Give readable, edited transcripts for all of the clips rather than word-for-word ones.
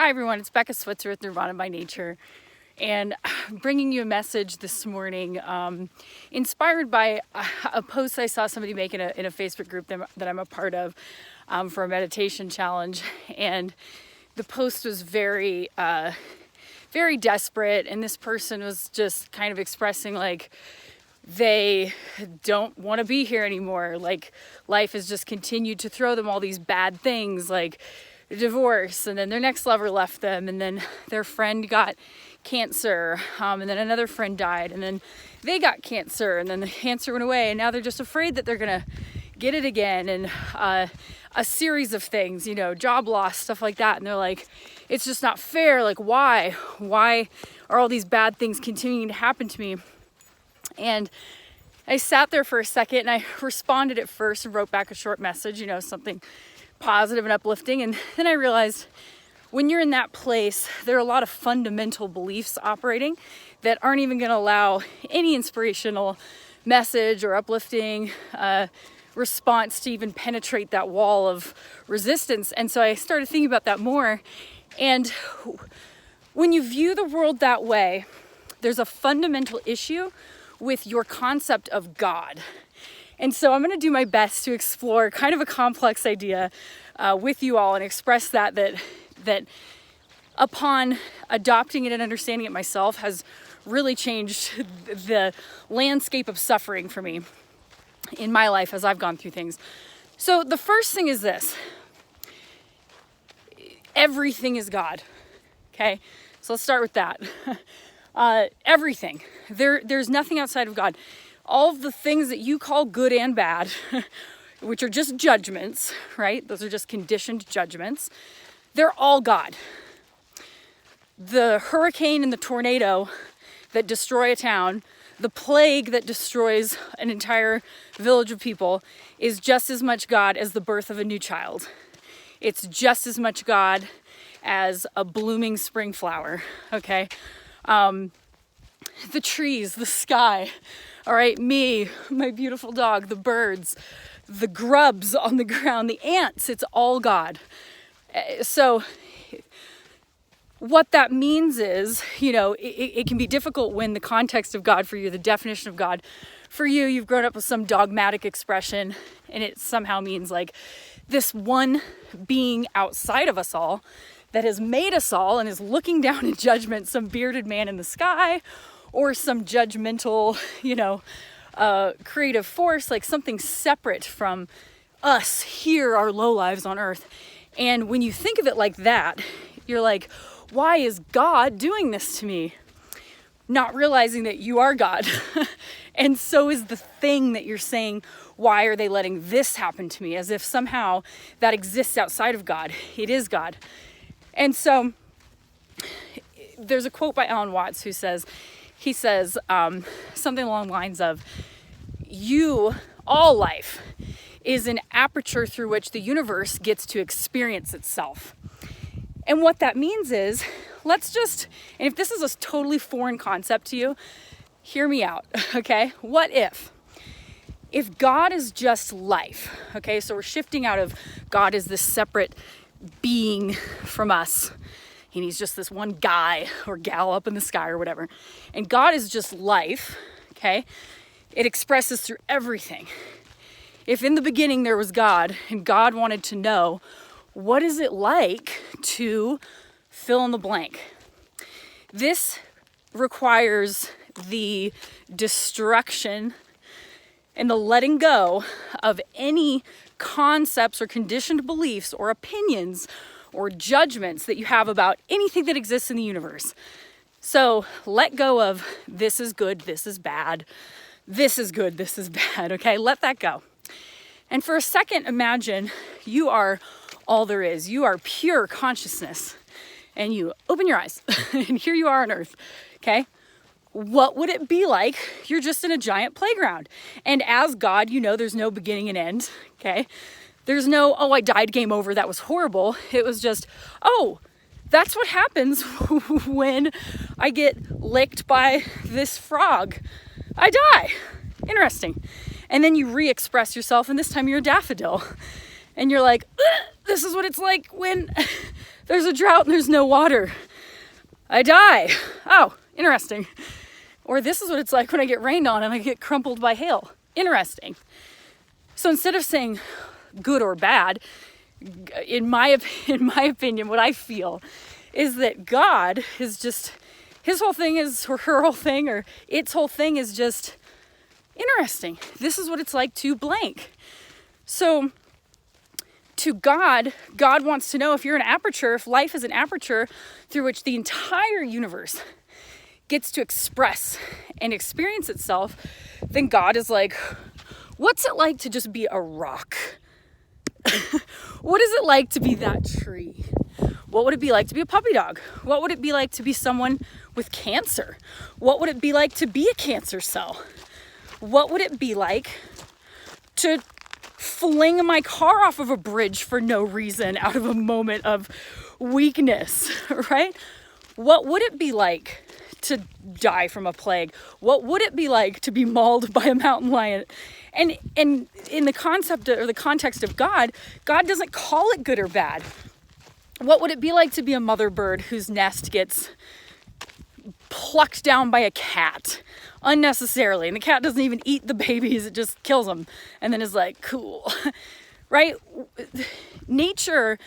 Hi everyone, it's Becca Switzer with Nirvana by Nature, and I'm bringing you a message this morning inspired by a post I saw somebody make in a Facebook group that I'm a part of for a meditation challenge. And the post was very desperate, and this person was just kind of expressing like they don't want to be here anymore. Like life has just continued to throw them all these bad things, like divorce, and then their next lover left them, and then their friend got cancer, and then another friend died, and then they got cancer, and then the cancer went away, and now they're just afraid that they're gonna get it again, and a series of things, job loss, stuff like that. And they're like, it's just not fair. Like, why are all these bad things continuing to happen to me? And I sat there for a second, and I responded at first and wrote back a short message, something positive and uplifting. And then I realized when you're in that place, there are a lot of fundamental beliefs operating that aren't even going to allow any inspirational message or uplifting response to even penetrate that wall of resistance. And so I started thinking about that more. And when you view the world that way, there's a fundamental issue with your concept of God. And so I'm going to do my best to explore kind of a complex idea with you all and express that upon adopting it and understanding it myself has really changed the landscape of suffering for me in my life as I've gone through things. So the first thing is this: everything is God. Okay, so let's start with that. Everything. There's nothing outside of God. All of the things that you call good and bad, which are just judgments, right? Those are just conditioned judgments. They're all God. The hurricane and the tornado that destroy a town, the plague that destroys an entire village of people, is just as much God as the birth of a new child. It's just as much God as a blooming spring flower, okay? The trees, the sky, all right, me, my beautiful dog, the birds, the grubs on the ground, the ants, it's all God. So what that means is, it can be difficult when the context of God for you, the definition of God for you, you've grown up with some dogmatic expression, and it somehow means like this one being outside of us all that has made us all and is looking down in judgment, some bearded man in the sky, or some judgmental, creative force, like something separate from us here, our low lives on earth. And when you think of it like that, you're like, why is God doing this to me? Not realizing that you are God. And so is the thing that you're saying, why are they letting this happen to me? As if somehow that exists outside of God. It is God. And so there's a quote by Alan Watts he says something along the lines of, all life is an aperture through which the universe gets to experience itself. And what that means is, and if this is a totally foreign concept to you, hear me out, okay? What if God is just life, okay? So we're shifting out of God as this separate being from us, and he's just this one guy or gal up in the sky or whatever, and God is just life, okay? It expresses through everything. If in the beginning there was God, and God wanted to know, what is it like to fill in the blank? This requires the destruction and the letting go of any concepts or conditioned beliefs or opinions or judgments that you have about anything that exists in the universe. So let go of this is good, this is bad, this is good, this is bad, okay? Let that go. And for a second, imagine you are all there is. You are pure consciousness, and you open your eyes and here you are on earth, okay? What would it be like? You're just in a giant playground. And as God, there's no beginning and end, okay? There's no, I died, game over, that was horrible. It was just, that's what happens when I get licked by this frog. I die. Interesting. And then you re-express yourself, and this time you're a daffodil. And you're like, this is what it's like when There's a drought and there's no water. I die. Oh, interesting. Or this is what it's like when I get rained on and I get crumpled by hail. Interesting. So instead of saying good or bad, in my opinion, what I feel is that God is just, his whole thing is, or her whole thing, or its whole thing is just interesting. This is what it's like to blank. So to God, God wants to know if you're an aperture, if life is an aperture through which the entire universe gets to express and experience itself, then God is like, what's it like to just be a rock? What is it like to be that tree? What would it be like to be a puppy dog? What would it be like to be someone with cancer? What would it be like to be a cancer cell? What would it be like to fling my car off of a bridge for no reason out of a moment of weakness, right? What would it be like to die from a plague? What would it be like to be mauled by a mountain lion? And in the concept or the context of God, God doesn't call it good or bad. What would it be like to be a mother bird whose nest gets plucked down by a cat unnecessarily, and the cat doesn't even eat the babies, it just kills them and then is like, cool, right? Nature,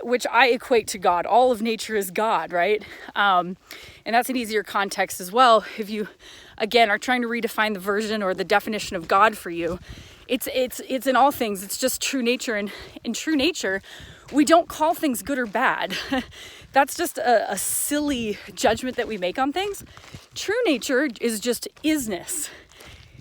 which I equate to God, all of nature is God, right? And that's an easier context as well. If you, again, are trying to redefine the version or the definition of God for you, it's in all things, it's just true nature. And in true nature, we don't call things good or bad. That's just a silly judgment that we make on things. True nature is just isness.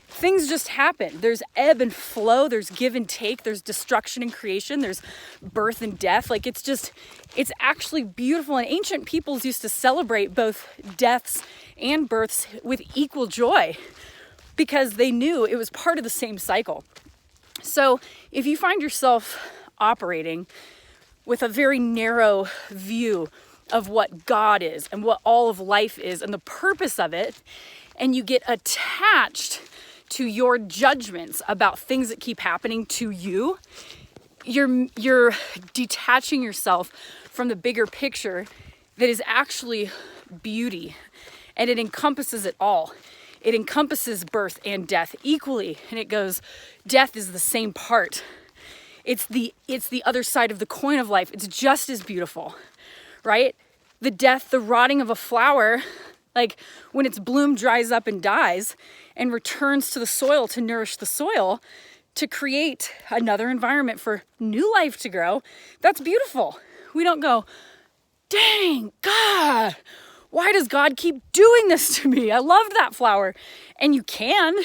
Things just happen. There's ebb and flow, there's give and take, there's destruction and creation, there's birth and death. Like it's actually beautiful. And ancient peoples used to celebrate both deaths and births with equal joy because they knew it was part of the same cycle. So if you find yourself operating with a very narrow view of what God is and what all of life is and the purpose of it, and you get attached to your judgments about things that keep happening to you, you're detaching yourself from the bigger picture that is actually beauty, and it encompasses it all. It encompasses birth and death equally, and it goes, death is the same part. It's the other side of the coin of life. It's just as beautiful, right? The death, the rotting of a flower, like when its bloom dries up and dies and returns to the soil to nourish the soil, to create another environment for new life to grow, that's beautiful. We don't go, dang, God, why does God keep doing this to me? I loved that flower. And you can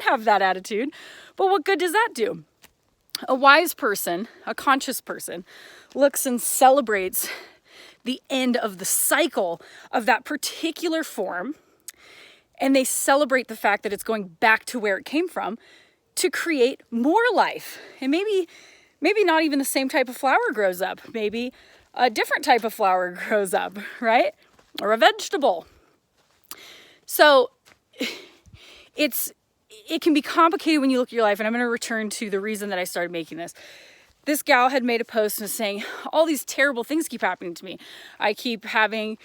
have that attitude, but what good does that do? A wise person, a conscious person, looks and celebrates the end of the cycle of that particular form, and they celebrate the fact that it's going back to where it came from to create more life. And maybe not even the same type of flower grows up. Maybe a different type of flower grows up, right? Or a vegetable. So it can be complicated when you look at your life, and I'm going to return to the reason that I started making this. This gal had made a post and was saying, all these terrible things keep happening to me. I keep having,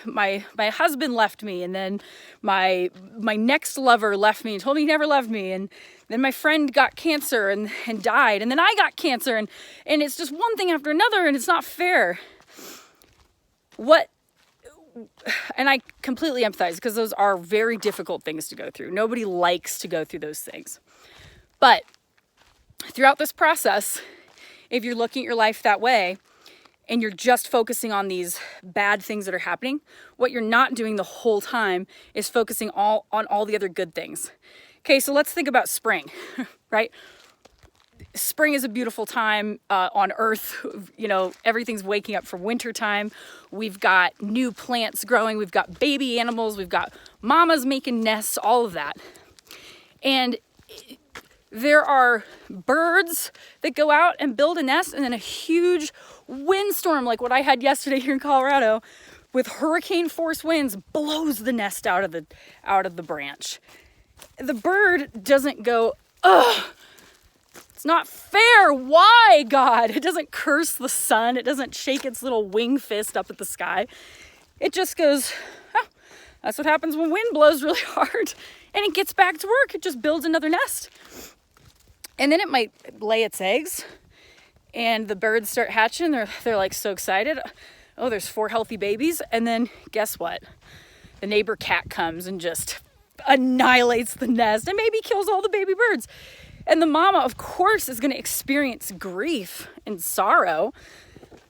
my husband left me, and then my next lover left me and told me he never loved me, and then my friend got cancer and died, and then I got cancer, and it's just one thing after another, and it's not fair. And I completely empathize, because those are very difficult things to go through. Nobody likes to go through those things. But throughout this process, if you're looking at your life that way and you're just focusing on these bad things that are happening, what you're not doing the whole time is focusing on all the other good things. Okay, so let's think about spring, right? Spring is a beautiful time on Earth. Everything's waking up for winter time. We've got new plants growing. We've got baby animals. We've got mamas making nests, all of that. And there are birds that go out and build a nest, and then a huge windstorm like what I had yesterday here in Colorado with hurricane force winds blows the nest out of the branch. The bird doesn't go, ugh. It's not fair. Why, God? It doesn't curse the sun. It doesn't shake its little wing fist up at the sky. It just goes, oh, that's what happens when wind blows really hard. And it gets back to work. It just builds another nest. And then it might lay its eggs. And the birds start hatching. They're like so excited. Oh, there's 4 healthy babies. And then guess what? The neighbor cat comes and just annihilates the nest and maybe kills all the baby birds. And the mama, of course, is going to experience grief and sorrow,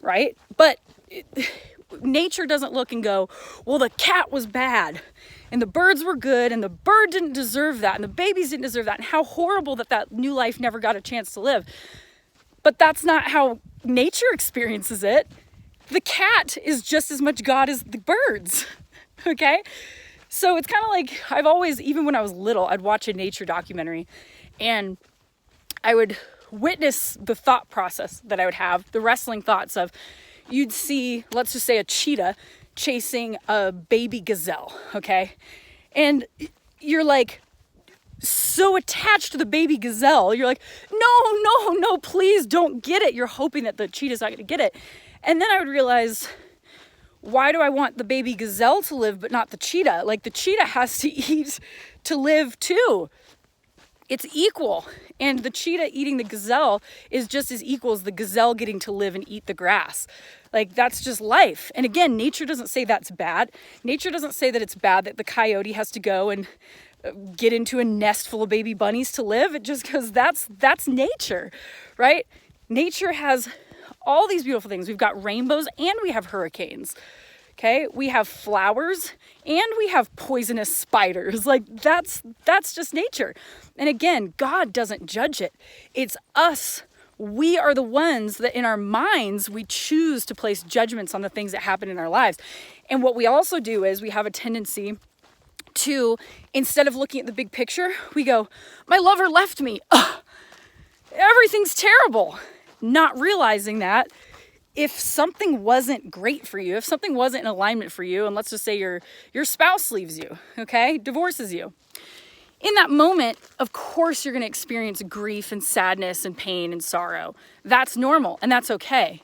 right? But nature doesn't look and go, well, the cat was bad and the birds were good and the bird didn't deserve that and the babies didn't deserve that and how horrible that new life never got a chance to live. But that's not how nature experiences it. The cat is just as much God as the birds, okay? So it's kind of like, I've always, even when I was little, I'd watch a nature documentary and I would witness the thought process that I would have, the wrestling thoughts of, you'd see, let's just say a cheetah chasing a baby gazelle, okay? And you're like so attached to the baby gazelle. You're like, no, please don't get it. You're hoping that the cheetah's not going to get it. And then I would realize, why do I want the baby gazelle to live but not the cheetah? Like the cheetah has to eat to live too. It's equal. And the cheetah eating the gazelle is just as equal as the gazelle getting to live and eat the grass. Like that's just life. And again, nature doesn't say that's bad. Nature doesn't say that it's bad that the coyote has to go and get into a nest full of baby bunnies to live. It just goes, that's nature, right? Nature has all these beautiful things. We've got rainbows and we have hurricanes. Okay, we have flowers and we have poisonous spiders. Like that's just nature. And again, God doesn't judge it. It's us. We are the ones that in our minds, we choose to place judgments on the things that happen in our lives. And what we also do is we have a tendency to, instead of looking at the big picture, we go, my lover left me. Ugh, everything's terrible. Not realizing that if something wasn't great for you, if something wasn't in alignment for you, and let's just say your spouse leaves you, okay, divorces you, in that moment, of course, you're going to experience grief and sadness and pain and sorrow. That's normal and that's okay.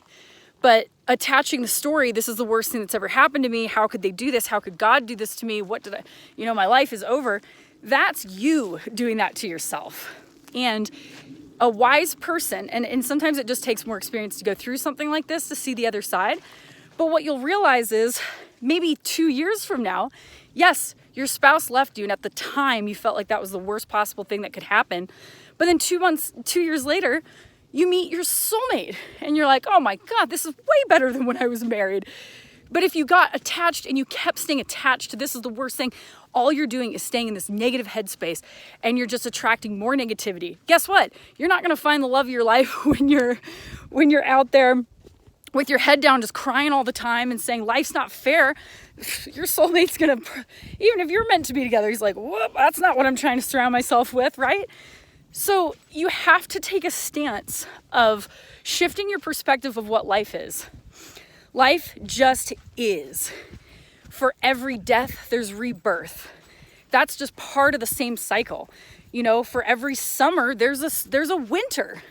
But attaching the story, this is the worst thing that's ever happened to me. How could they do this? How could God do this to me? What did I, my life is over. That's you doing that to yourself. And a wise person, and sometimes it just takes more experience to go through something like this to see the other side. But what you'll realize is maybe 2 years from now, yes, your spouse left you, and at the time you felt like that was the worst possible thing that could happen. But then 2 years later, you meet your soulmate and you're like, oh my God, this is way better than when I was married. But if you got attached and you kept staying attached to this is the worst thing, all you're doing is staying in this negative headspace and you're just attracting more negativity. Guess what? You're not going to find the love of your life when you're out there with your head down just crying all the time and saying life's not fair. Your soulmate's going to, even if you're meant to be together, he's like, whoop, that's not what I'm trying to surround myself with, right? So you have to take a stance of shifting your perspective of what life is. Life just is. For every death, there's rebirth. That's just part of the same cycle. For every summer, there's a winter.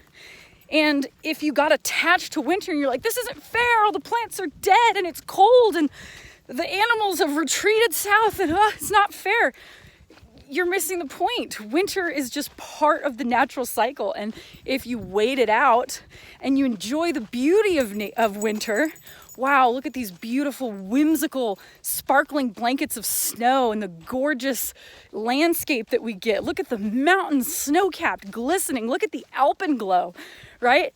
And if you got attached to winter and you're like, this isn't fair, all the plants are dead and it's cold and the animals have retreated south and it's not fair, you're missing the point. Winter is just part of the natural cycle. And if you wait it out and you enjoy the beauty of winter, wow, look at these beautiful, whimsical, sparkling blankets of snow and the gorgeous landscape that we get. Look at the mountains, snow-capped, glistening. Look at the alpenglow, right?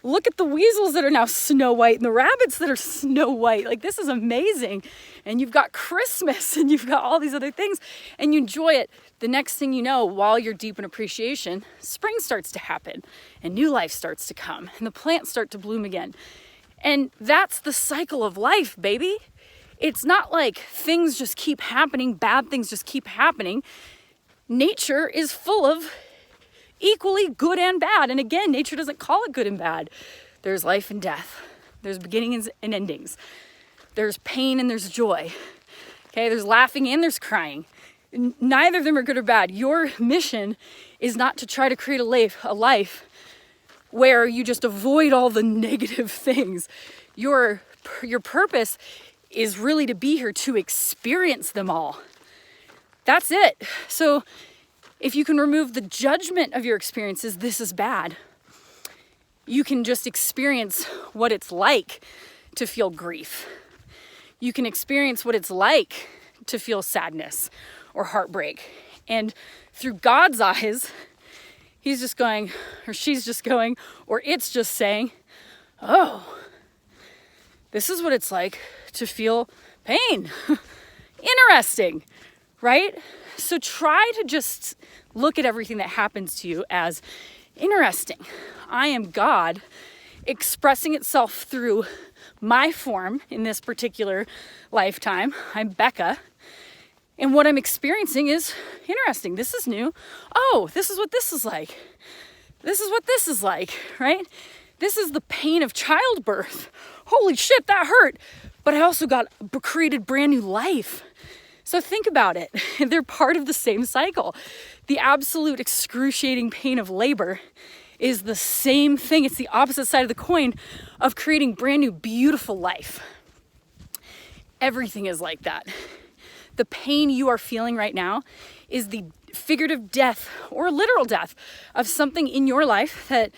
Look at the weasels that are now snow white and the rabbits that are snow white. Like, this is amazing. And you've got Christmas and you've got all these other things and you enjoy it. The next thing you know, while you're deep in appreciation, spring starts to happen and new life starts to come and the plants start to bloom again. And that's the cycle of life, baby. It's not like things just keep happening, bad things just keep happening. Nature is full of equally good and bad. And again, nature doesn't call it good and bad. There's life and death. There's beginnings and endings. There's pain and there's joy. Okay, there's laughing and there's crying. Neither of them are good or bad. Your mission is not to try to create a life where you just avoid all the negative things. Your purpose is really to be here to experience them all. That's it. So if you can remove the judgment of your experiences, this is bad. You can just experience what it's like to feel grief. You can experience what it's like to feel sadness or heartbreak. And through God's eyes, he's just going, or she's just going, or it's just saying, oh, this is what it's like to feel pain. Interesting, right? So try to just look at everything that happens to you as interesting. I am God expressing itself through my form in this particular lifetime. I'm Becca. And what I'm experiencing is interesting. This is new. Oh, this is what this is like. This is what this is like, right? This is the pain of childbirth. Holy shit, that hurt. But I also created brand new life. So think about it. They're part of the same cycle. The absolute excruciating pain of labor is the same thing. It's the opposite side of the coin of creating brand new, beautiful life. Everything is like that. The pain you are feeling right now is the figurative death or literal death of something in your life that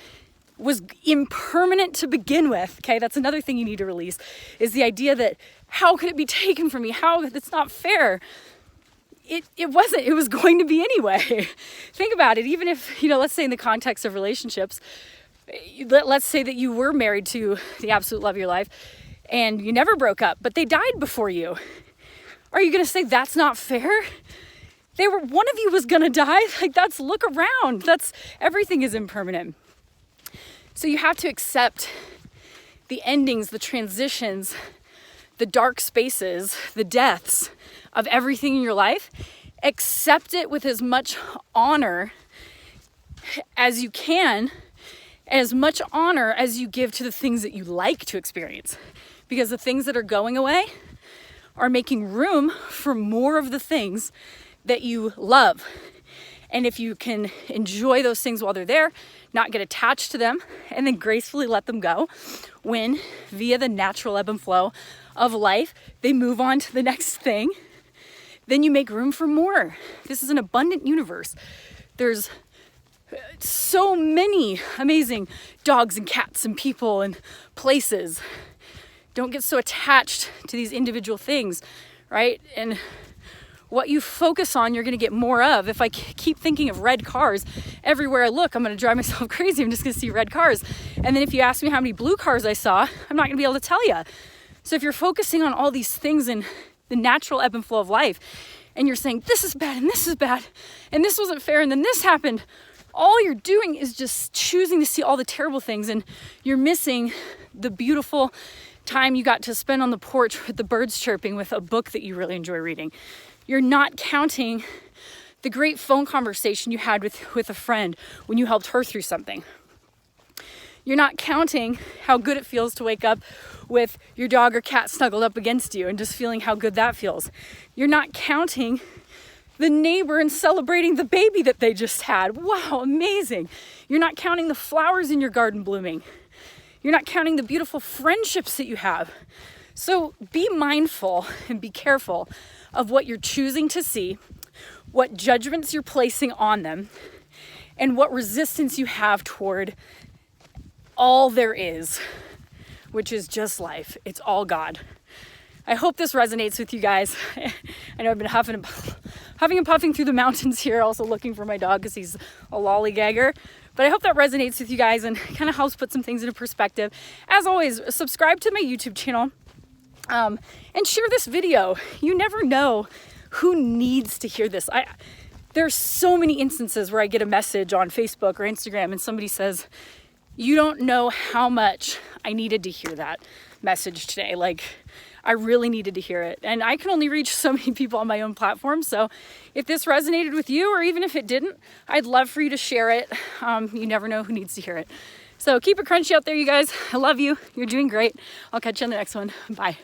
was impermanent to begin with. Okay, that's another thing you need to release, is the idea that how could it be taken from me? How, that's not fair. It wasn't, it was going to be anyway. Think about it. Even if, let's say in the context of relationships, let's say that you were married to the absolute love of your life and you never broke up, but they died before you. Are you going to say that's not fair? One of you was going to die. Like, look around. Everything is impermanent. So you have to accept the endings, the transitions, the dark spaces, the deaths of everything in your life. Accept it with as much honor as you can, as much honor as you give to the things that you like to experience. Because the things that are going away are making room for more of the things that you love. And if you can enjoy those things while they're there, not get attached to them, and then gracefully let them go, when via the natural ebb and flow of life, they move on to the next thing, then you make room for more. This is an abundant universe. There's so many amazing dogs and cats and people and places. Don't get so attached to these individual things, right? And what you focus on, you're going to get more of. If I keep thinking of red cars everywhere I look, I'm going to drive myself crazy. I'm just going to see red cars. And then if you ask me how many blue cars I saw, I'm not going to be able to tell you. So if you're focusing on all these things in the natural ebb and flow of life, and you're saying, this is bad, and this is bad, and this wasn't fair, and then this happened, all you're doing is just choosing to see all the terrible things, and you're missing the beautiful time you got to spend on the porch with the birds chirping with a book that you really enjoy reading. You're not counting the great phone conversation you had with a friend when you helped her through something. You're not counting how good it feels to wake up with your dog or cat snuggled up against you and just feeling how good that feels. You're not counting the neighbor and celebrating the baby that they just had. Wow, amazing. You're not counting the flowers in your garden blooming. You're not counting the beautiful friendships that you have. So be mindful and be careful of what you're choosing to see, what judgments you're placing on them, and what resistance you have toward all there is, which is just life. It's all God. I hope this resonates with you guys. I know I've been huffing and puffing through the mountains here, also looking for my dog because he's a lollygagger. But I hope that resonates with you guys and kind of helps put some things into perspective. As always, subscribe to my YouTube channel and share this video. You never know who needs to hear this. There's so many instances where I get a message on Facebook or Instagram and somebody says, you don't know how much I needed to hear that message today. Like, I really needed to hear it. And I can only reach so many people on my own platform. So if this resonated with you, or even if it didn't, I'd love for you to share it. You never know who needs to hear it. So keep it crunchy out there, you guys. I love you. You're doing great. I'll catch you on the next one. Bye.